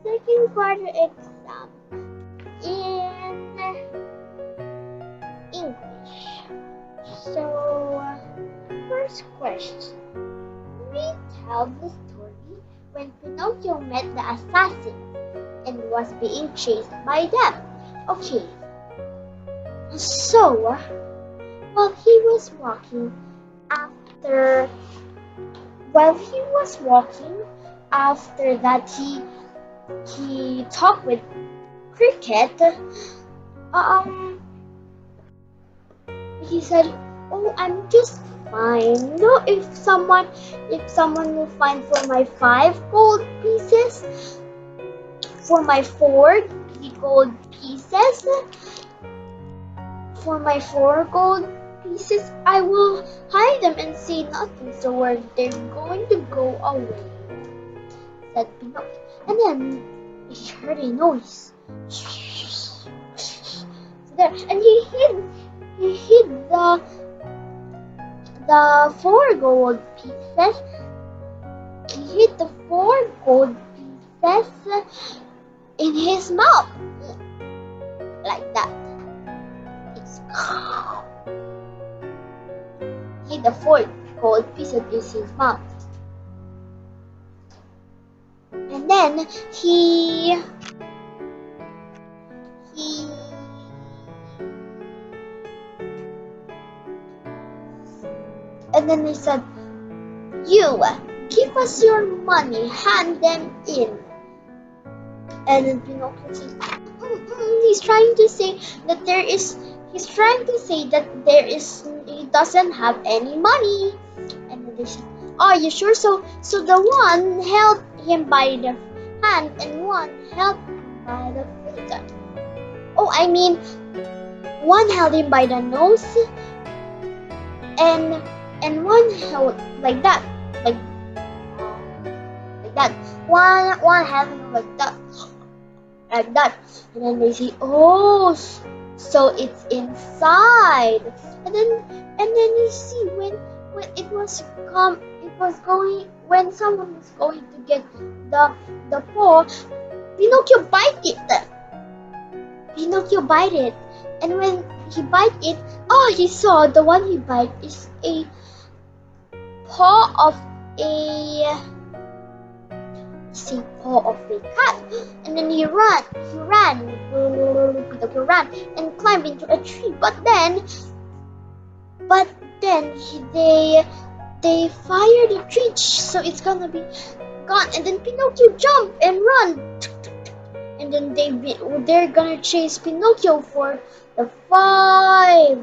second quarter exam in English. So, first question. Retell the story when Pinocchio met the assassins and was being chased by them. Okay, so while he was walking after after that he talked with Cricket. um he said, "Oh, I'm just fine. No, if someone will find for my 5 gold pieces, for my 4 gold pieces, I will hide them and say nothing. So where they're going to go away," said Pinocchio. And then he heard a noise. There, and he hid the 4 gold pieces. He hid the 4 gold pieces in his mouth, like that. It's he hid the 4 gold pieces in his mouth, and then he said, "You, give us your money, hand them in." And then Pinocchio said, he's trying to say that he doesn't have any money. And then they said, "Are you sure?" So the one held him by the hand and one held him by the finger. Oh, I mean, one held him by the nose and one held like that, like that. One held him like that. And then they say, "Oh, so it's inside." And then you see when when someone was going to get the paw, Pinocchio bite it. And when he bite it, he saw the one he bite is a paw of a cat. And then he ran, Pinocchio ran and climbed into a tree. But then they fired the tree, so it's gonna be gone. And then Pinocchio jumped and run, and then they're gonna chase Pinocchio for the 5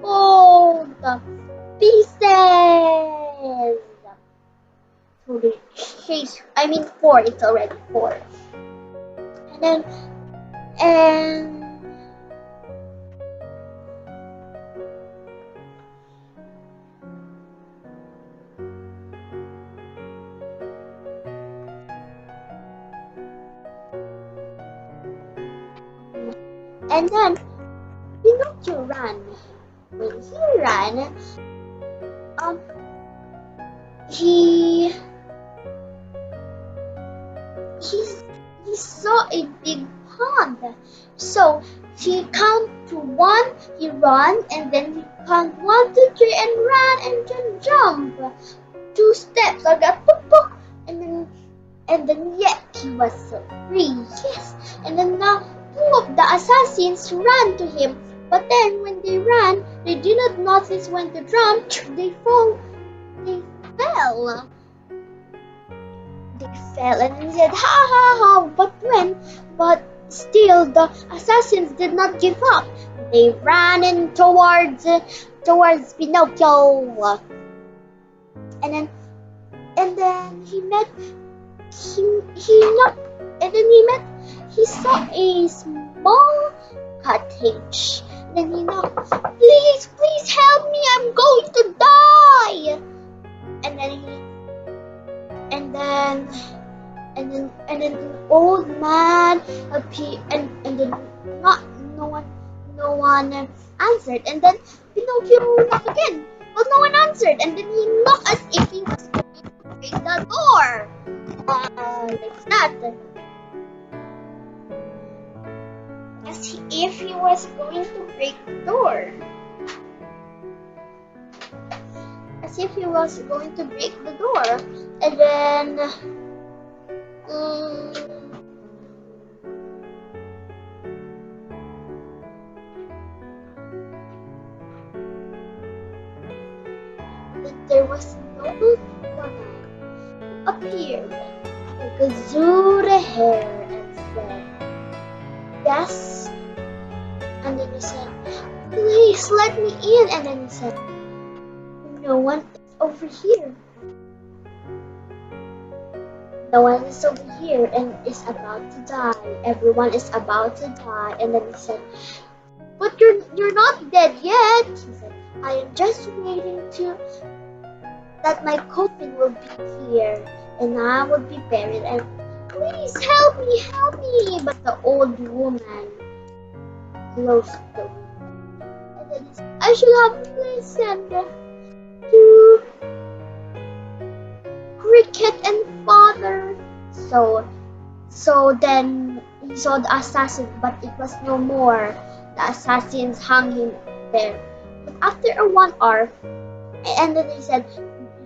gold pieces. So they chase. I mean 4. It's already 4. And then and then Pinocchio ran. When he ran, he saw a big pond. So he count to 1, he run, and then he count 1, 2, 3, and ran, and then jump 2 steps like that, book, and then yeah, he was so free. Yes. And then now 2 of the assassins ran to him, but then when they ran, they did not notice when to jump. They fell. And he said, "Ha ha ha!" But still, the assassins did not give up. They ran in towards Pinocchio, and then he saw a small cottage. Then he knocked, "Please, please help me! I'm going to die!" And then an old man appeared, and then no one answered. And then Pinocchio knocked again, but no one answered. And then he knocked as if he was going to break the door, like that. if he was going to break the door. As if he was going to break the door. And then there was no one appeared with azure hair and said, yes. And then he said, please let me in. And then he said, no one is over here. No one is over here and is about to die. Everyone is about to die. And then he said, but you're not dead yet. He said, I am just waiting that my coffin will be here and I will be buried, and please help me. But the old woman closed the window. And then he said, I should have listened to Cricket and Father. So then he saw the assassin, but it was no more. The assassins hung him there. But after a 1 hour, and then he said,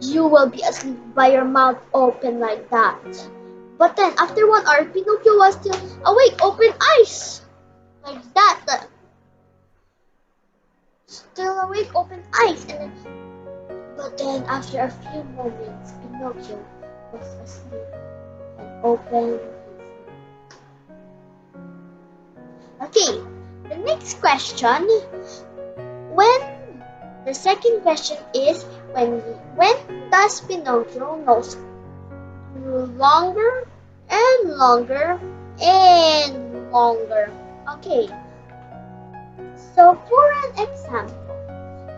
you will be asleep by your mouth open like that. But then after 1 hour, Pinocchio was still awake, open eyes. Like that. Still awake, open eyes. But then after a few moments, Pinocchio was asleep and opened his mouth. Okay, the next question. The second question is, when does Pinocchio nose grew longer and longer and longer? Okay, so for an example,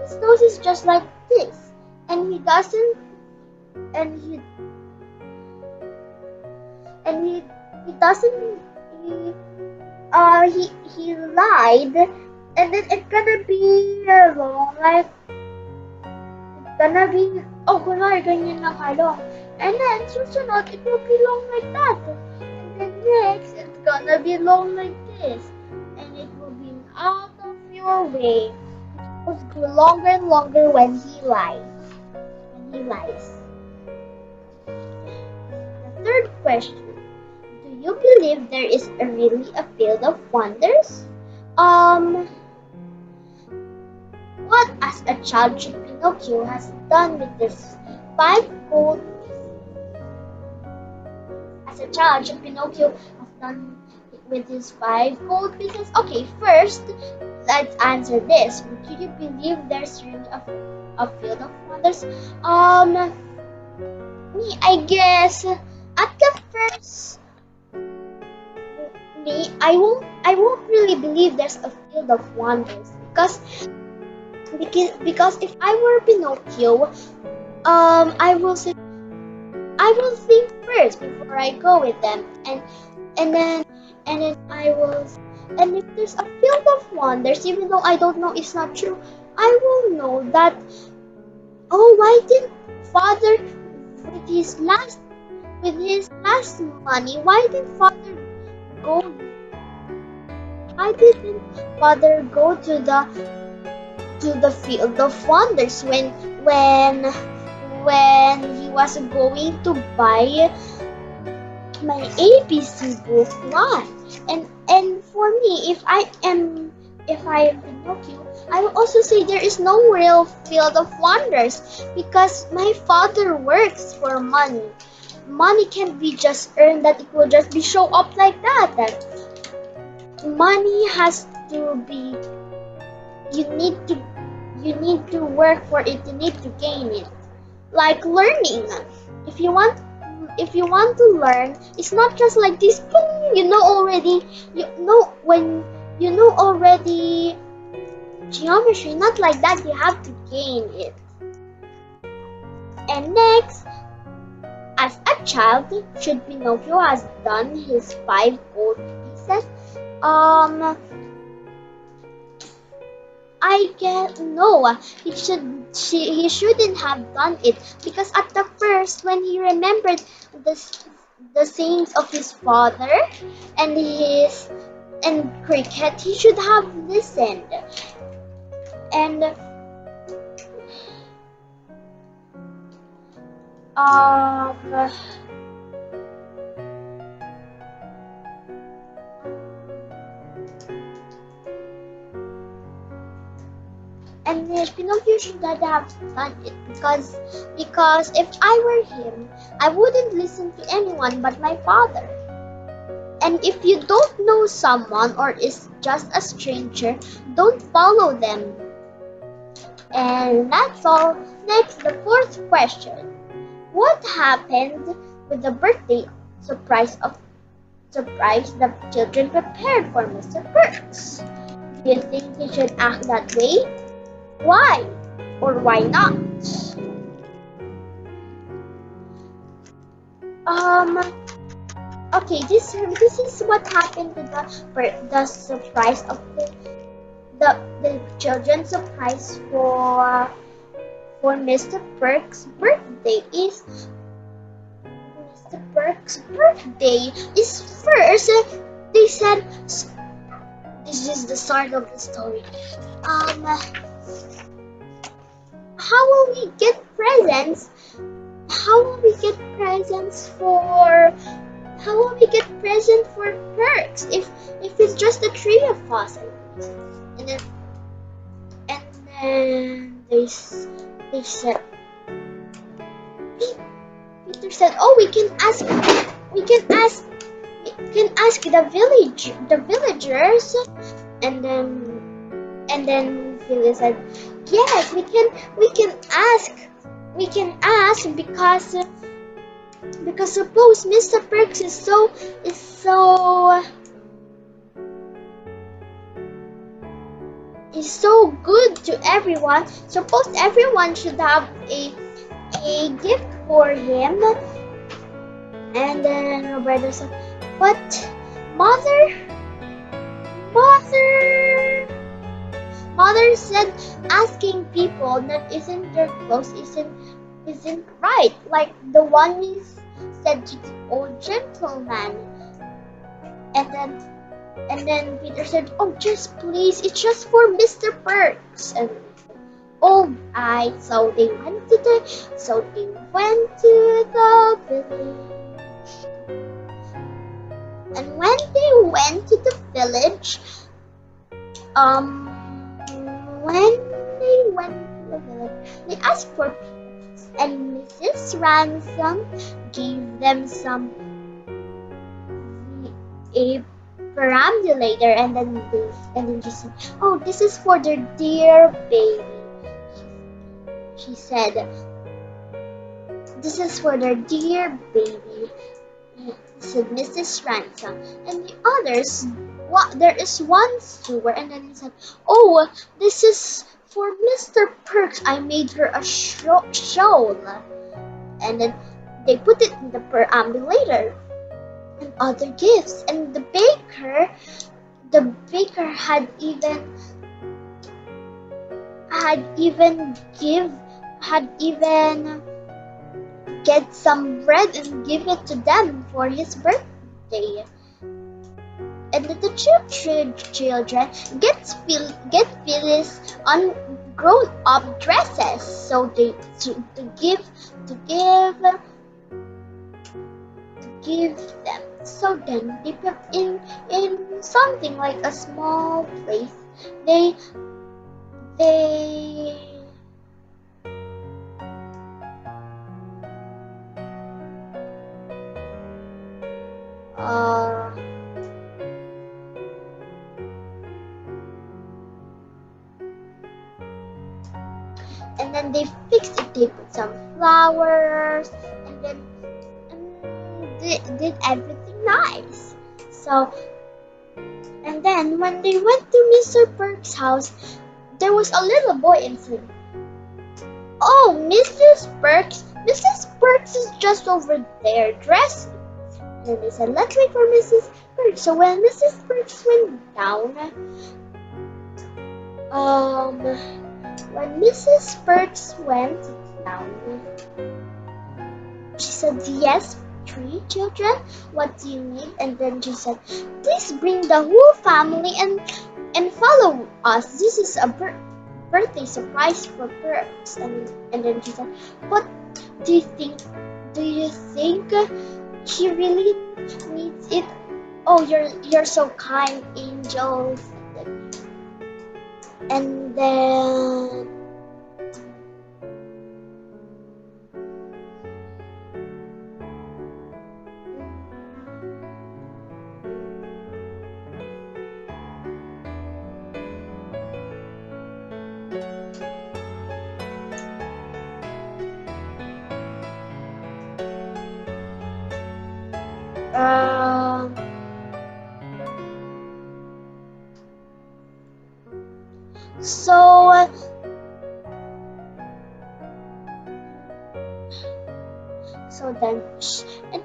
his nose is just like this, and he doesn't, and he doesn't, he lied, and then it's gonna be long, like it's gonna be, kunwari ganyan lang kalong, and then susunod it will be long like that, and then next it's gonna be long like this, and it will be out of your way. It will grow longer and longer when he lies. The third question. Do you believe there is really a field of wonders? What as a child should Pinocchio has done with this 5 gold pieces? As a child should Pinocchio has done with his 5 gold pieces? Okay, first, let's answer this. Do you believe there's really a field of wonders? Me, I guess at the first, I won't really believe there's a field of wonders because if I were Pinocchio, I will think first before I go with them, and then and if there's a field of wonders, even though I don't know it's not true, I will know that, why didn't Father with his last money, why didn't Father go to the field of wonders when he was going to buy my ABC book 1? And for me, if I am Pinocchio, I will also say there is no real field of wonders because my father works for money. Money can't be just earned, that it will just be show up like that. Money has to be, you need to work for it, you need to gain it. Like learning. If you want to learn, it's not just like this, boom, you know already geometry, not like that, you have to gain it. And next, as a child, should Pinocchio has done his 5 gold pieces? I guess no. He shouldn't have done it because at the first, when he remembered the sayings of his father and and Cricket, he should have listened. And and Pinocchio should not have done it because if I were him, I wouldn't listen to anyone but my father. And if you don't know someone or is just a stranger, don't follow them. And that's all. Next, the fourth question. What happened with the birthday surprise the children prepared for Mr. Perks? Do you think he should act that way? Why? Or why not? Okay, this is what happened to the surprise of the children's surprise for Mr. Perks' birthday is first. They said this is the start of the story. How will we get presents? How will we get presents for Perks if it's just the three of us? And then they said, Peter said, oh, we can ask the villagers. And then Phyllis said, yes, we can ask because suppose Mr. Perks is so good to everyone. Suppose everyone should have a gift for him. And then Roberto said, but mother said asking people that isn't their clothes isn't right, like the one he said to the old gentleman. And then Peter said, oh, just please, it's just for Mr. Perks. And all right, so they went to the village. And when they went to the village, they asked for peanuts, and Mrs. Ransom gave them a perambulator, and then she said, oh, this is for their dear baby. She said, this is for their dear baby, said Mrs. Ransom. And the others, there is one sewer, and then he said, oh, this is for Mr. Perks. I made her a shawl. And then they put it in the perambulator. And other gifts, and the baker had even get some bread and give it to them for his birthday. And the children get Phyllis on grown up dresses, so they to give them. So then they put in something like a small place. They and then they fixed it. They put some flowers, and then did everything nice. So, and then when they went to Mr. Perks' house, there was a little boy and said, oh, Mrs. Perks is just over there dressing. And then they said, let's wait for Mrs. Perks. So when Mrs. Perks went down, she said, yes, 3 children. What do you need? And then she said, please bring the whole family and follow us. This is a birthday surprise for Perks. And then she said, what do you think? Do you think he really needs it? Oh, you're so kind, angels. And then so then and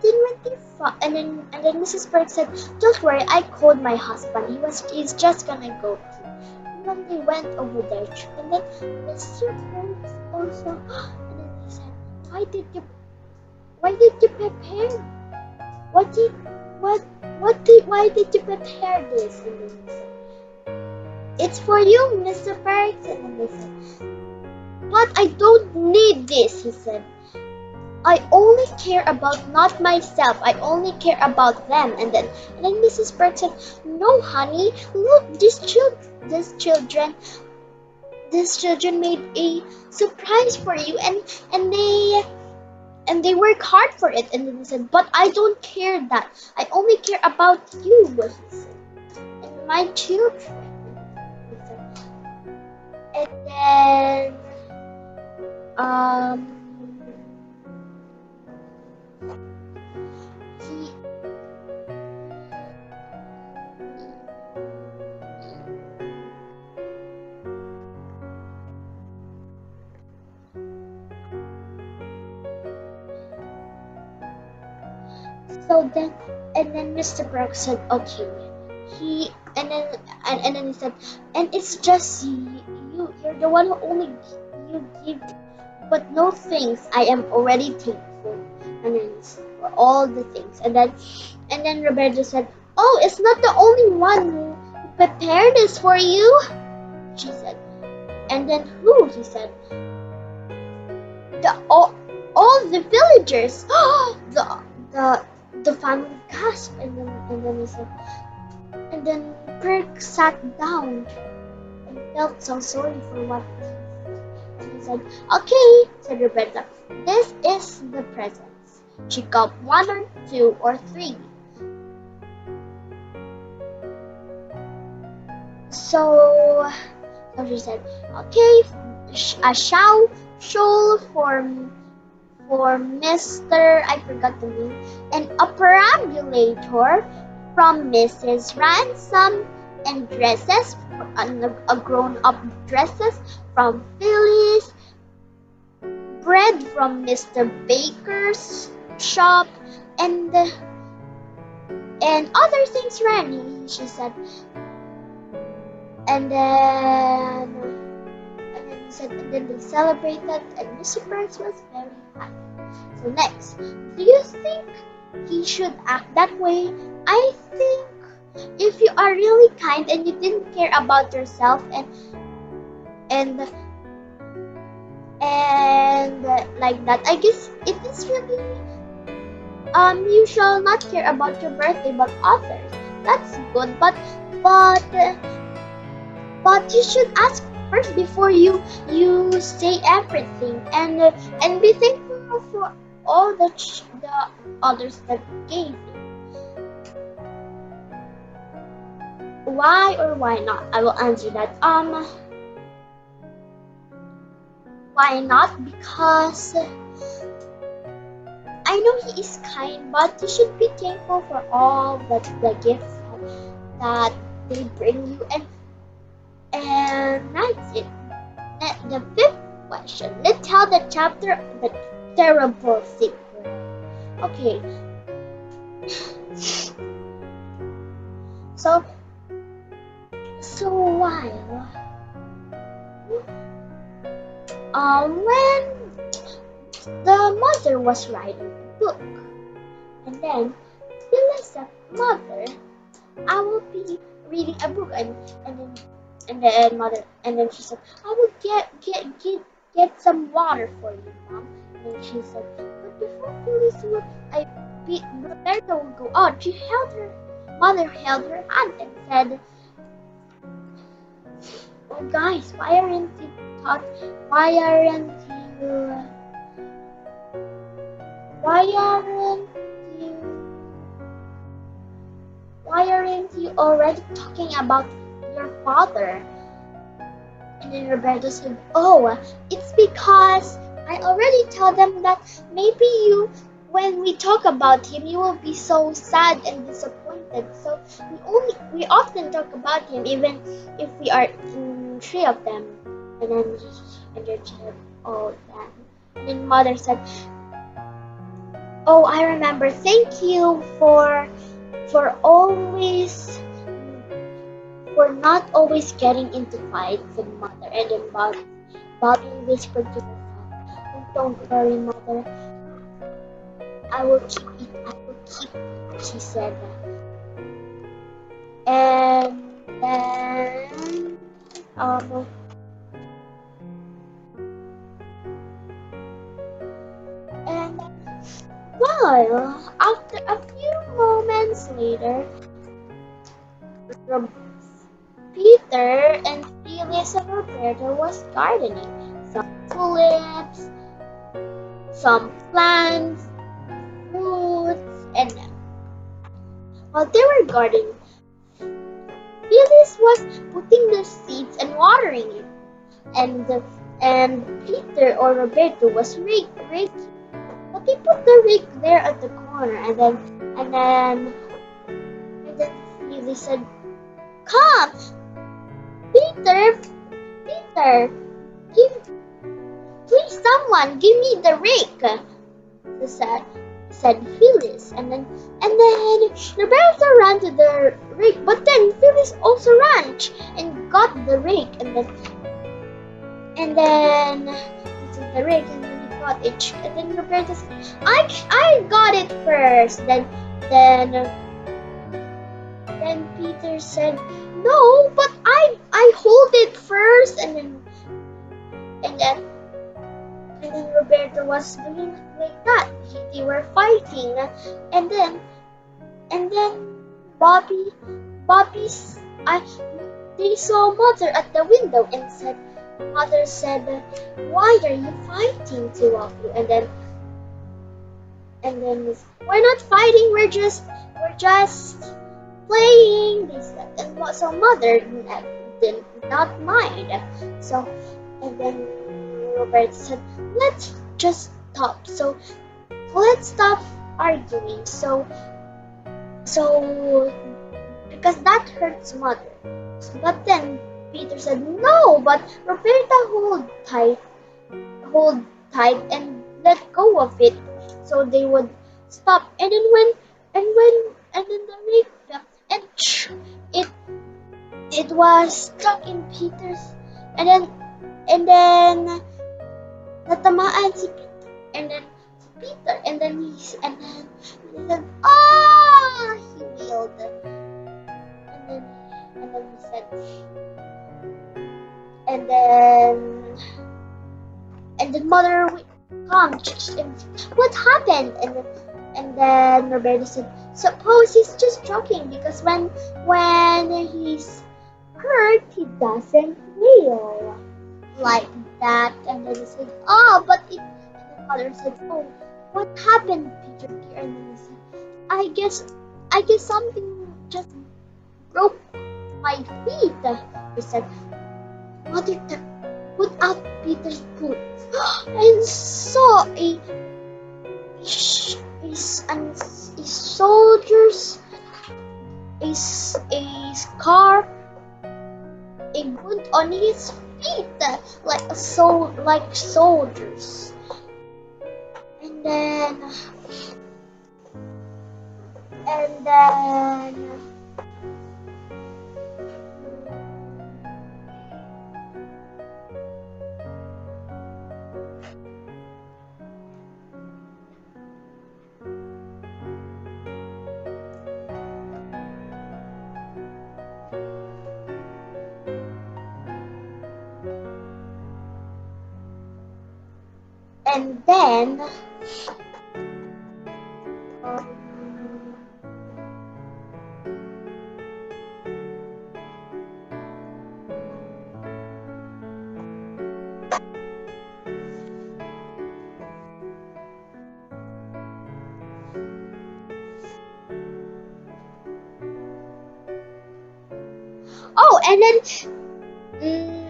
then Mrs. Bird said, don't worry, I called my husband. He's just gonna go too. And then they went over there, and then Mr. Bird also and then they said, why did you prepare? Why did you prepare this? And then they said, it's for you, Mr. Parks. And then they said, but I don't need this, he said. I only care about not myself. I only care about them. And then Mrs. Parks said, no, honey, look, these children made a surprise for you, and they work hard for it. And then he said, but I don't care that. I only care about you, he said, and my children. And then and then Mr. Brooks said, okay. And then he said, and it's just you're the one who only you give, but no thanks. I am already thankful. And then for all the things. And then Roberta said, oh, it's not the only one who prepared this for you, she said. And then who? He said, all the villagers. The family gasped, and then he said, and then Perk sat down and felt so sorry for what he said. Okay, said Roberta, this is the presents. She got 1 or 2 or 3. So she said, okay, a shawl for Mr. I forgot the name, and a perambulator from Mrs. Ransom, and dresses, a grown-up dresses from Phyllis, bread from Mr. Baker's shop, and other things, Ranny, she said. And then they celebrated, and Mr. Burns was very happy. So next, do you think he should act that way? I think if you are really kind and you didn't care about yourself and like that, I guess it is really you shall not care about your birthday but others. That's good, but you should ask first before you say everything, and be thankful for all the others that gave you. Why or why not? I will answer that. Why not? Because I know he is kind, but you should be thankful for all the gifts that they bring you, and that's it. The 5th question. Let's tell the chapter The Terrible Secret. Okay. So when the mother was writing the book, And then Phyllis said, "Mother, I will be reading a book," and then mother, and then she said, "I will get some water for you, Mom." And then she said, "But before Phyllis would, Roberta would go out, she held her mother held her hand and said, "Oh guys, why aren't you why aren't you why aren't you already talking about your father?" And then Roberto said, "Oh, it's because I already told them that maybe when we talk about him, you will be so sad and disappointed. So we often talk about him, even if we are three of them." And then she said, "Oh, damn." And then mother said, "Oh, I remember. Thank you for always for not always getting into fights," and mother. And then Bobby whispered to herself, "Oh, don't worry, mother. I will keep it. I will keep it," she said. And then, um, and well, after a few moments later, Peter and Phyllis and Roberto was gardening. Some tulips, some plants, fruits, and while they were gardening, Phyllis was putting the seeds and watering it, and Peter or Roberto was raking. But they put the rake there at the corner, and then Phyllis said, "Come, Peter, Peter, give please someone give me the rake," said Phyllis. And then Roberto ran to the rake, but then Phyllis also ran and got the rake, and then he took the rake and then he got it. And then Roberto said, "I got it first." Then Peter said, "No, but I hold it first." And then Roberto was doing like that. They were fighting, and then Bobby's I they saw mother at the window and mother said, "Why are you fighting, two of you?" And then "We're not fighting. We're just playing," they said. And so mother did not mind. So and then Robert said, "Let's just stop. So let's stop arguing. So because that hurts mother." But then Peter said, "No, but Roberta hold tight and let go of it so they would stop." And then the rake fell and it it was stuck in Peter's, and then natamaan si Peter, and then he said, "Ah!" He wailed, and then he said, and then mother come, and what happened? And then Roberto said, "Suppose he's just joking, because when he's hurt he doesn't wail like that." And then he said, "Oh, but it," and then mother said, "Oh, what happened, Peter dear?" And then he said, I guess something just broke my feet." He said, "Mother put out Peter's boot and saw a soldier's a scar, a wound on his feet, like soldiers." And then And then um, oh, and then mm,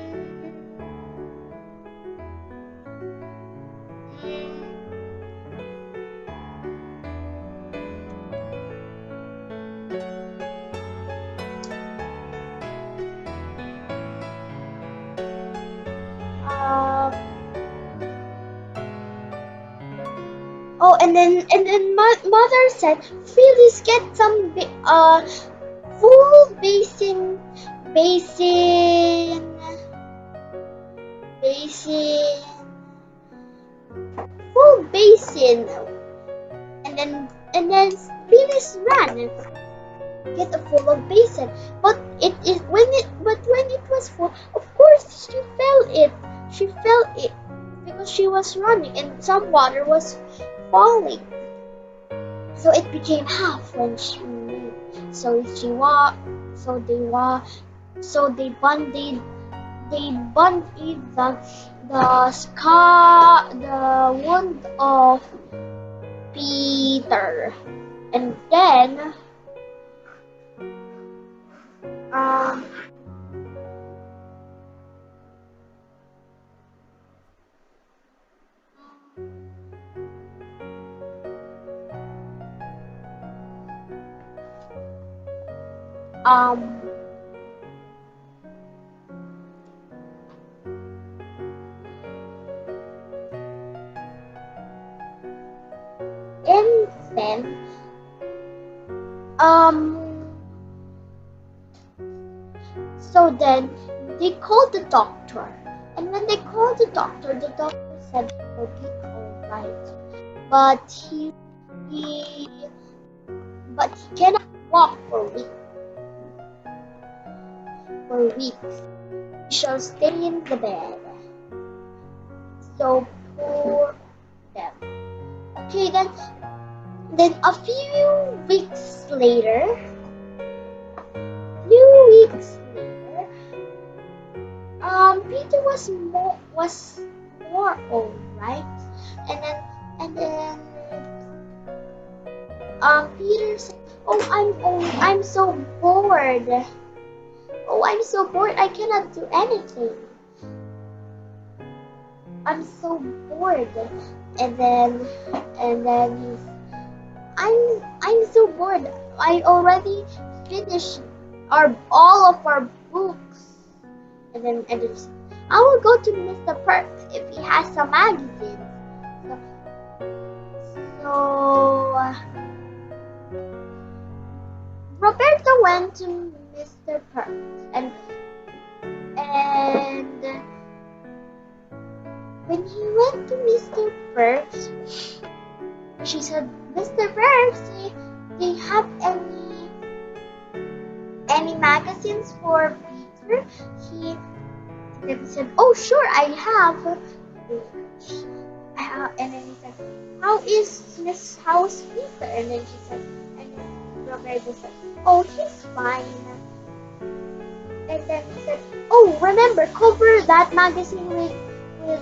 um, oh, and then mother said, Phyllis, get some full basin, basin, full basin, and then Phyllis ran, get a full of basin, but when it was full, of course she fell it because she was running and some water was falling. So it became half when she moved. So she walked. So they walked. So they bandaged the wound of Peter, and then um um and then um so then they called the doctor, and when they called the doctor said he will be alright, but he but he cannot walk for weeks. He shall stay in the bed. So poor them. Okay, then a few weeks later, Peter was more alright, and then Peter said, I'm so bored. Oh, I'm so bored. I cannot do anything. I'm so bored. And then he's I'm so bored. I already finished all of our books. And then I will go to Mr. Perks if he has some magazines. So Roberto went to Mr. Perks, and when he went to Mr. Perks, she said, Mr. Perks, do you have any magazines for Peter? He then said, oh sure, I have. And then he said, how is Peter? And then she said, and then Roberto said, oh, he's fine. And then he said, oh, remember, cover that magazine with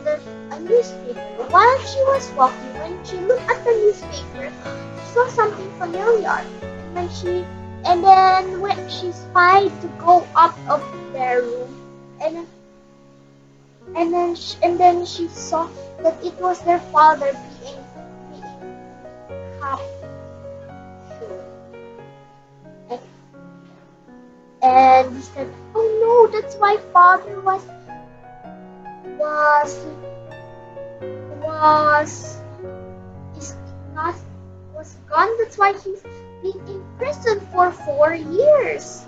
a newspaper. While she was walking, when she looked at the newspaper, she saw something familiar. And then when she spied to go up of their room, and then she saw that it was their father being captured. And he said, oh no, that's why father was is not was gone. That's why he's been in prison for 4 years.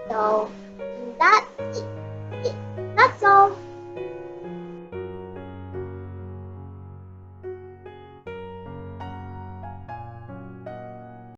So that's all.